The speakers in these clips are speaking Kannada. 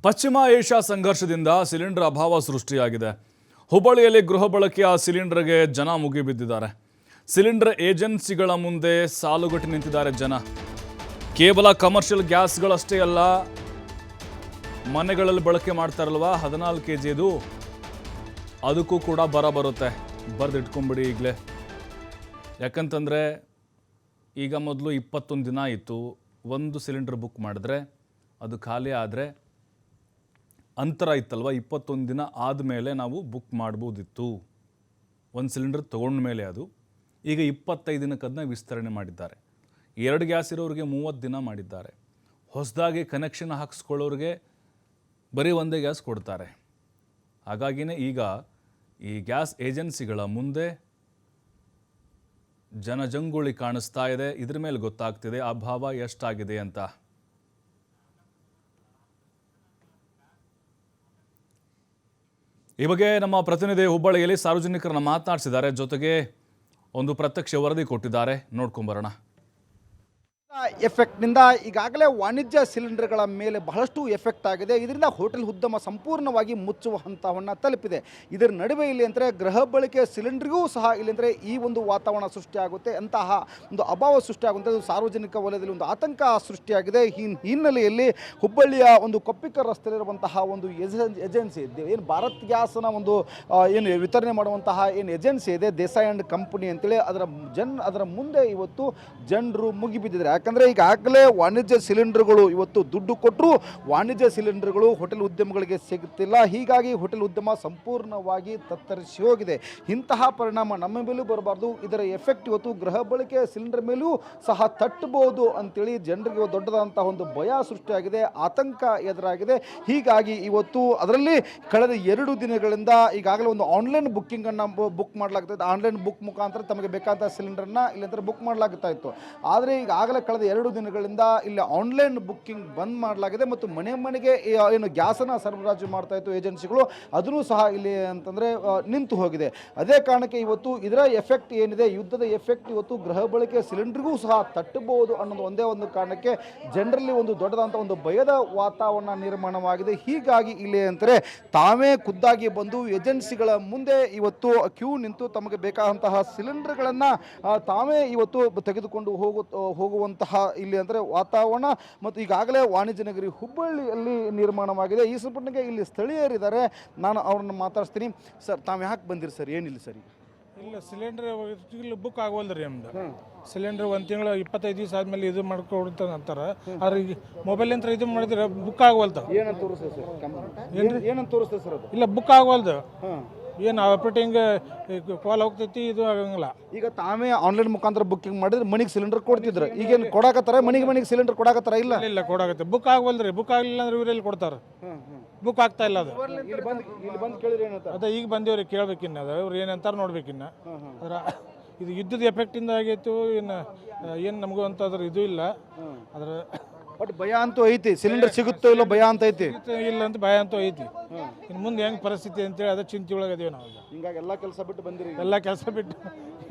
ಪಶ್ಚಿಮ ಏಷ್ಯಾ ಸಂಘರ್ಷದಿಂದ ಸಿಲಿಂಡರ್ ಅಭಾವ ಸೃಷ್ಟಿಯಾಗಿದೆ. ಹುಬ್ಬಳ್ಳಿಯಲ್ಲಿ ಗೃಹ ಬಳಕೆಯ ಸಿಲಿಂಡರ್ಗೆ ಜನ ಮುಗಿಬಿದ್ದಿದ್ದಾರೆ. ಸಿಲಿಂಡರ್ ಏಜೆನ್ಸಿಗಳ ಮುಂದೆ ಸಾಲುಗಟ್ಟಿ ನಿಂತಿದ್ದಾರೆ ಜನ. ಕೇವಲ ಕಮರ್ಷಿಯಲ್ ಗ್ಯಾಸ್ಗಳಷ್ಟೇ ಅಲ್ಲ, ಮನೆಗಳಲ್ಲಿ ಬಳಕೆ ಮಾಡ್ತಾರಲ್ವಾ 14 kg ಅದಕ್ಕೂ ಕೂಡ ಬರುತ್ತೆ. ಬರೆದಿಟ್ಕೊಂಬಿಡಿ ಈಗಲೇ. ಯಾಕಂತಂದರೆ ಈಗ ಮೊದಲು 21 ದಿನ ಇತ್ತು. ಒಂದು ಸಿಲಿಂಡರ್ ಬುಕ್ ಮಾಡಿದ್ರೆ ಅದು ಖಾಲಿ ಆದರೆ ಅಂತರ ಇತ್ತಲ್ವ, 21 ದಿನ ಆದಮೇಲೆ ನಾವು ಬುಕ್ ಮಾಡ್ಬೋದಿತ್ತು. ಒಂದು ಸಿಲಿಂಡರ್ ತೊಗೊಂಡ ಮೇಲೆ ಅದು ಈಗ 25 ದಿನಕ್ಕೆ ಅದನ್ನ ವಿಸ್ತರಣೆ ಮಾಡಿದ್ದಾರೆ. 2 ಗ್ಯಾಸ್ ಇರೋರಿಗೆ 30 ದಿನ ಮಾಡಿದ್ದಾರೆ. ಹೊಸದಾಗಿ ಕನೆಕ್ಷನ್ ಹಾಕಿಸ್ಕೊಳ್ಳೋರಿಗೆ ಬರೀ ಒಂದೇ ಗ್ಯಾಸ್ ಕೊಡ್ತಾರೆ. ಹಾಗಾಗಿನೇ ಈಗ ಈ ಗ್ಯಾಸ್ ಏಜೆನ್ಸಿಗಳ ಮುಂದೆ ಜನಜಂಗುಳಿ ಕಾಣಿಸ್ತಾ ಇದೆ. ಇದ್ರ ಮೇಲೆ ಗೊತ್ತಾಗ್ತಿದೆ ಅಭಾವ ಎಷ್ಟಾಗಿದೆ ಅಂತ. ಈ ಬಗ್ಗೆ ನಮ್ಮ ಪ್ರತಿನಿಧಿ ಹುಬ್ಬಳ್ಳಿಯಲ್ಲಿ ಸಾರ್ವಜನಿಕರನ್ನ ಮಾತನಾಡಿಸಿದ್ದಾರೆ. ಜೊತೆಗೆ ಒಂದು ಪ್ರತ್ಯಕ್ಷ ವರದಿ ಕೊಟ್ಟಿದ್ದಾರೆ, ನೋಡ್ಕೊಂಬರೋಣ. ಎಫೆಕ್ಟ್ನಿಂದ ಈಗಾಗಲೇ ವಾಣಿಜ್ಯ ಸಿಲಿಂಡರ್ಗಳ ಮೇಲೆ ಬಹಳಷ್ಟು ಎಫೆಕ್ಟ್ ಆಗಿದೆ. ಇದರಿಂದ ಹೋಟೆಲ್ ಉದ್ಯಮ ಸಂಪೂರ್ಣವಾಗಿ ಮುಚ್ಚುವ ಹಂತವನ್ನು ತಲುಪಿದೆ. ಇದರ ನಡುವೆ ಇಲ್ಲಿ ಅಂದರೆ ಗೃಹ ಬಳಕೆ ಸಿಲಿಂಡರ್ಗೂ ಸಹ ಇಲ್ಲಿ ಅಂದರೆ ಈ ಒಂದು ವಾತಾವರಣ ಸೃಷ್ಟಿಯಾಗುತ್ತೆ, ಅಂತಹ ಒಂದು ಅಭಾವ ಸೃಷ್ಟಿಯಾಗುವಂಥದ್ದು ಸಾರ್ವಜನಿಕ ವಲಯದಲ್ಲಿ ಒಂದು ಆತಂಕ ಸೃಷ್ಟಿಯಾಗಿದೆ. ಈ ಹಿನ್ನೆಲೆಯಲ್ಲಿ ಹುಬ್ಬಳ್ಳಿಯ ಒಂದು ಕೊಪ್ಪಿಕರ್ ರಸ್ತೆಯಲ್ಲಿರುವಂತಹ ಒಂದು ಏಜೆನ್ಸಿ ಏನು ಭಾರತ್ ಗ್ಯಾಸ್ನ ಒಂದು ಏನು ವಿತರಣೆ ಮಾಡುವಂತಹ ಏನು ಏಜೆನ್ಸಿ ಇದೆ, ದೇಸಾಯಿ ಆ್ಯಂಡ್ ಕಂಪನಿ ಅಂತೇಳಿ ಅದರ ಮುಂದೆ ಇವತ್ತು ಜನರು ಮುಗಿಬಿದ್ದಿದ್ದಾರೆ. ಯಾಕಂದರೆ ಈಗಾಗಲೇ ವಾಣಿಜ್ಯ ಸಿಲಿಂಡರ್ಗಳು ಇವತ್ತು ದುಡ್ಡು ಕೊಟ್ಟರು ವಾಣಿಜ್ಯ ಸಿಲಿಂಡರ್ಗಳು ಹೋಟೆಲ್ ಉದ್ಯಮಗಳಿಗೆ ಸಿಗುತ್ತಿಲ್ಲ. ಹೀಗಾಗಿ ಹೋಟೆಲ್ ಉದ್ಯಮ ಸಂಪೂರ್ಣವಾಗಿ ತತ್ತರಿಸಿ ಹೋಗಿದೆ. ಇಂತಹ ಪರಿಣಾಮ ನಮ್ಮ ಮೇಲೂ ಬರಬಾರ್ದು. ಇದರ ಎಫೆಕ್ಟ್ ಇವತ್ತು ಗೃಹ ಬಳಕೆ ಸಿಲಿಂಡರ್ ಮೇಲೂ ಸಹ ತಟ್ಟಬಹುದು ಅಂತೇಳಿ ಜನರಿಗೆ ದೊಡ್ಡದಾದಂತಹ ಒಂದು ಭಯ ಸೃಷ್ಟಿಯಾಗಿದೆ, ಆತಂಕ ಎದುರಾಗಿದೆ. ಹೀಗಾಗಿ ಇವತ್ತು ಅದರಲ್ಲಿ ಕಳೆದ 2 ದಿನಗಳಿಂದ ಈಗಾಗಲೇ ಒಂದು ಆನ್ಲೈನ್ ಬುಕ್ಕಿಂಗನ್ನು ಬುಕ್ ಮಾಡಲಾಗ್ತದೆ. ಆನ್ಲೈನ್ ಬುಕ್ ಮುಖಾಂತರ ತಮಗೆ ಬೇಕಾದ ಸಿಲಿಂಡರ್ನ ಇಲ್ಲಂದ್ರೆ ಬುಕ್ ಮಾಡಲಾಗ್ತಾ ಇತ್ತು. ಆದರೆ ಈಗಾಗಲೇ ಕಳೆದ 2 ದಿನಗಳಿಂದ ಇಲ್ಲಿ ಆನ್ಲೈನ್ ಬುಕ್ಕಿಂಗ್ ಬಂದ್ ಮಾಡಲಾಗಿದೆ ಮತ್ತು ಮನೆಗೆ ಏನು ಗ್ಯಾಸನ್ನು ಸರಬರಾಜು ಮಾಡ್ತಾ ಇತ್ತು ಏಜೆನ್ಸಿಗಳು, ಅದನ್ನು ಸಹ ಇಲ್ಲಿ ಅಂತಂದರೆ ನಿಂತು ಹೋಗಿದೆ. ಅದೇ ಕಾರಣಕ್ಕೆ ಇವತ್ತು ಇದರ ಎಫೆಕ್ಟ್ ಏನಿದೆ, ಯುದ್ಧದ ಎಫೆಕ್ಟ್ ಇವತ್ತು ಗೃಹ ಬಳಕೆ ಸಿಲಿಂಡರ್ಗೂ ಸಹ ತಟ್ಟಬಹುದು ಅನ್ನೋದು ಒಂದೇ ಒಂದು ಕಾರಣಕ್ಕೆ ಜನರಲ್ಲಿ ಒಂದು ದೊಡ್ಡದಾದಂಥ ಒಂದು ಭಯದ ವಾತಾವರಣ ನಿರ್ಮಾಣವಾಗಿದೆ. ಹೀಗಾಗಿ ಇಲ್ಲಿ ಅಂತಾರೆ ತಾವೇ ಖುದ್ದಾಗಿ ಬಂದು ಏಜೆನ್ಸಿಗಳ ಮುಂದೆ ಇವತ್ತು ಕ್ಯೂ ನಿಂತು ತಮಗೆ ಬೇಕಾದಂತಹ ಸಿಲಿಂಡರ್ಗಳನ್ನು ತಾವೇ ಇವತ್ತು ತೆಗೆದುಕೊಂಡು ಹೋಗುವಂತಹ ಇಲ್ಲಿ ಅಂದರೆ ವಾತಾವರಣ ಮತ್ತು ಈಗಾಗಲೇ ವಾಣಿಜ್ಯ ನಗರಿ ಹುಬ್ಬಳ್ಳಿಯಲ್ಲಿ ನಿರ್ಮಾಣವಾಗಿದೆ. ಈ ಸಂಪೂರ್ಣಕ್ಕೆ ಇಲ್ಲಿ ಸ್ಥಳೀಯರಿದ್ದಾರೆ, ನಾನು ಅವ್ರನ್ನ ಮಾತಾಡ್ತೀನಿ. ಸರ್, ತಾವು ಯಾಕೆ ಬಂದಿರಿ ಸರ್? ಏನಿಲ್ಲ ಸರ್, ಇಲ್ಲ ಸಿಲಿಂಡರ್ ಇಲ್ಲಿ ಬುಕ್ ಆಗೋಲ್ರಿ ನಮ್ದು. ಸಿಲಿಂಡರ್ 1 ತಿಂಗಳು 25 ದಿವಸ ಆದ್ಮೇಲೆ ಇದು ಮಾಡ್ಕೊಡ್ತಾನೆ ಅಂತಾರೆ. ಆದ್ರೆ ಈಗ ಮೊಬೈಲ್ ಅಂತ ಇದು ಮಾಡಿದ್ರೆ ಬುಕ್ ಆಗವಲ್ತ. ಏನಂತ ತೋರಿಸ್ತದೆ ಸರ್? ಏನಂತ ತೋರಿಸ್ತದೆ ಸರ್? ಅದು ಇಲ್ಲ, ಬುಕ್ ಆಗವಲ್ದು. ಏನು ಆಪರೇಟಿಂಗ್ ಕಾಲ್ ಹೋಗ್ತೈತಿ, ಇದು ಆಗಂಗಿಲ್ಲ. ಈಗ ತಾವೇ ಆನ್ಲೈನ್ ಮುಖಾಂತರ ಬುಕ್ಕಿಂಗ್ ಮಾಡಿದ್ರೆ ಮನೆಗೆ ಸಿಲಿಂಡರ್ ಕೊಡ್ತಿದ್ರು, ಈಗೇನು ಕೊಡಾಕತ್ತಾರ? ಮನೆಗೆ ಸಿಲಿಂಡರ್ ಕೊಡಾಕತ್ತಾರ? ಇಲ್ಲ ಕೊಡಾಕತ್ತೆ. ಬುಕ್ ಆಗವಲ್ರಿ. ಬುಕ್ ಆಗಲಿಲ್ಲ ಅಂದ್ರೆ ಇವರೆಲ್ಲಿ ಕೊಡ್ತಾರೆ? ಬುಕ್ ಆಗ್ತಾ ಇಲ್ಲ. ಅದು ಇಲ್ಲಿ ಬಂದು ಕೇಳಿದ್ರೆ ಏನಂತ? ಅದೇ ಈಗ ಬಂದೇವ್ರಿ, ಕೇಳ್ಬೇಕಿನ್ನ ಅದು ಅವ್ರು ಏನಂತಾರ ನೋಡ್ಬೇಕಿನ್ನ. ಅದ್ರ ಇದು ಯುದ್ಧದ ಎಫೆಕ್ಟಿಂದ ಆಗೈತು, ಏನು ನಮಗೂ ಅಂತ ಅದ್ರ ಇದು ಇಲ್ಲ. ಅದ್ರ ಬಟ್ ಭಯ ಅಂತೂ ಐತಿ, ಸಿಲಿಂಡರ್ ಸಿಗುತ್ತೋ ಇಲ್ಲ ಭಯ ಅಂತ ಐತಿ. ಇಲ್ಲ ಅಂತ ಭಯ ಅಂತೂ ಐತಿ. ಇನ್ನು ಮುಂದೆ ಹೆಂಗೆ ಪರಿಸ್ಥಿತಿ ಅಂತೇಳಿ ಅದೇ ಚಿಂತೆ ಒಳಗದೇವಿ ನಾವು. ಹಿಂಗಾಗಿ ಎಲ್ಲ ಕೆಲಸ ಬಿಟ್ಟು ಬಂದಿರಿ? ಎಲ್ಲ ಕೆಲಸ ಬಿಟ್ಟು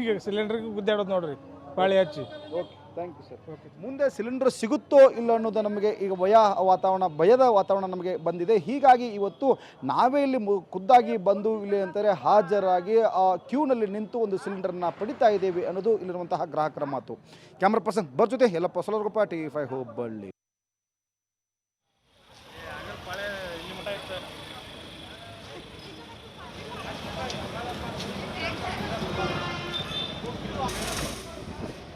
ಈಗ ಸಿಲಿಂಡರ್ಗೆ ಗುದ್ದಾಡೋದು ನೋಡ್ರಿ, ಪಾಳಿ ಹಚ್ಚಿ. Okay, thank you sir. ಮುಂದೆ ಸಿಲಿಂಡರ್ ಸಿಗುತ್ತೋ ಇಲ್ಲ ಅನ್ನೋದು ನಮಗೆ ಈಗ ಭಯದ ವಾತಾವರಣ ನಮಗೆ ಬಂದಿದೆ. ಹೀಗಾಗಿ ಇವತ್ತು ನಾವೇ ಇಲ್ಲಿ ಖುದ್ದಾಗಿ ಬಂದು ಇಲ್ಲಿ ಅಂತಾರೆ ಹಾಜರಾಗಿ ಕ್ಯೂನಲ್ಲಿ ನಿಂತು ಒಂದು ಸಿಲಿಂಡರ್ನ ಪಡಿತಾ ಇದ್ದೇವೆ ಅನ್ನೋದು ಇಲ್ಲಿರುವಂತಹ ಗ್ರಾಹಕರ ಮಾತು. ಕ್ಯಾಮ್ರಾ ಪರ್ಸನ್ ಜೊತೆ ಯಲ್ಲಪ್ಪ ಸೊಲರ್ಗೊಪ್ಪ, TV5 ಹುಬ್ಬಳ್ಳಿ.